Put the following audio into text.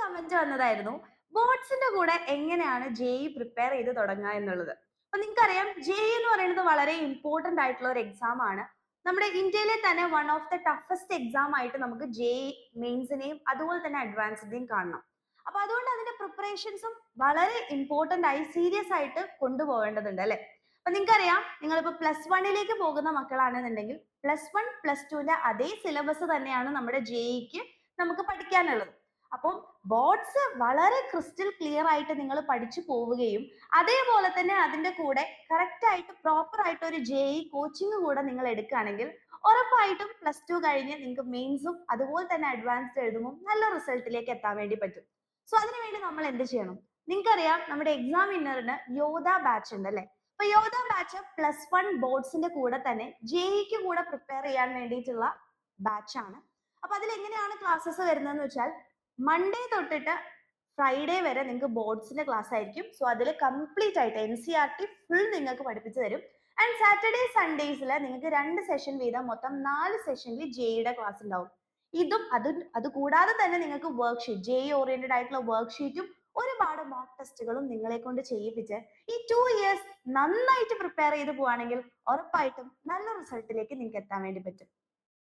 Comment വന്നതായിരുന്നു ബോർഡ്സിന്റെ കൂടെ എങ്ങനെയാണ് ജെഇ പ്രിപ്പയർ ചെയ്ത് തുടങ്ങുക എന്നുള്ളത്. അപ്പൊ നിങ്ങൾക്കറിയാം ജെഇ എന്ന് പറയുന്നത് വളരെ ഇമ്പോർട്ടന്റ് ആയിട്ടുള്ള ഒരു എക്സാം ആണ്. നമ്മുടെ ഇന്ത്യയിലെ തന്നെ one of the toughest exam ആയിട്ട് നമുക്ക് ജെഇ മെയിൻസിനെയും അതുപോലെ തന്നെ അഡ്വാൻസിന്റെയും കാണണം. അപ്പൊ അതുകൊണ്ട് അതിന്റെ പ്രിപ്പറേഷൻസും വളരെ ഇമ്പോർട്ടന്റ് ആയി സീരിയസ് ആയിട്ട് കൊണ്ടുപോകേണ്ടതുണ്ട് അല്ലെ. അപ്പൊ നിങ്ങൾക്കറിയാം നിങ്ങളിപ്പോ +1 പോകുന്ന മക്കളാണെന്നുണ്ടെങ്കിൽ +1 +2ന്റെ അതേ സിലബസ് തന്നെയാണ് നമ്മുടെ ജെഇക്ക് നമുക്ക് പഠിക്കാനുള്ളത്. അപ്പം ബോർഡ്സ് വളരെ ക്രിസ്റ്റൽ ക്ലിയർ ആയിട്ട് നിങ്ങൾ പഠിച്ചു പോവുകയും അതേപോലെ തന്നെ അതിന്റെ കൂടെ കറക്റ്റ് ആയിട്ട് പ്രോപ്പർ ആയിട്ട് ഒരു ജെഇ കോച്ചിങ് കൂടെ നിങ്ങൾ എടുക്കുകയാണെങ്കിൽ ഉറപ്പായിട്ടും +2 കഴിഞ്ഞ് നിങ്ങൾക്ക് മെയിൻസും അതുപോലെ തന്നെ അഡ്വാൻസ്ഡ് എഴുതുമ്പോൾ നല്ല റിസൾട്ടിലേക്ക് എത്താൻ വേണ്ടി പറ്റും. സോ അതിനുവേണ്ടി നമ്മൾ എന്ത് ചെയ്യണം? നിങ്ങൾക്കറിയാം നമ്മുടെ എക്സാം വിന്നറിന് യോധ ബാച്ച് ഉണ്ട് അല്ലെ. അപ്പൊ യോധ ബാച്ച് +1 ബോർഡ്സിന്റെ കൂടെ തന്നെ ജെഇക്ക് കൂടെ പ്രിപ്പയർ ചെയ്യാൻ വേണ്ടിയിട്ടുള്ള ബാച്ച് ആണ്. അപ്പൊ അതിൽ എങ്ങനെയാണ് ക്ലാസ്സസ് വരുന്നതെന്ന് വെച്ചാൽ മൺഡേ തൊട്ടിട്ട് ഫ്രൈഡേ വരെ നിങ്ങൾക്ക് ബോർഡ്സിന്റെ ക്ലാസ് ആയിരിക്കും. സോ അതിൽ കംപ്ലീറ്റ് ആയിട്ട് NCERT ഫുൾ നിങ്ങൾക്ക് പഠിപ്പിച്ചു തരും. ആൻഡ് സാറ്റർഡേ സൺഡേസിൽ നിങ്ങൾക്ക് 2 സെഷൻ വീതം മൊത്തം 4 സെഷനിൽ ജെഇയുടെ ക്ലാസ് ഉണ്ടാവും. ഇതും അത് കൂടാതെ തന്നെ നിങ്ങൾക്ക് വർക്ക്ഷീറ്റ് ജെഇ ഓറിയന്റഡ് ആയിട്ടുള്ള വർക്ക്ഷീറ്റും ഒരുപാട് മോക്ക് ടെസ്റ്റുകളും നിങ്ങളെ കൊണ്ട് ചെയ്യിപ്പിച്ച് ഈ 2 ഇയേഴ്സ് നന്നായിട്ട് പ്രിപ്പയർ ചെയ്ത് പോവാണെങ്കിൽ ഉറപ്പായിട്ടും നല്ല റിസൾട്ടിലേക്ക് നിങ്ങൾക്ക് എത്താൻ വേണ്ടി പറ്റും.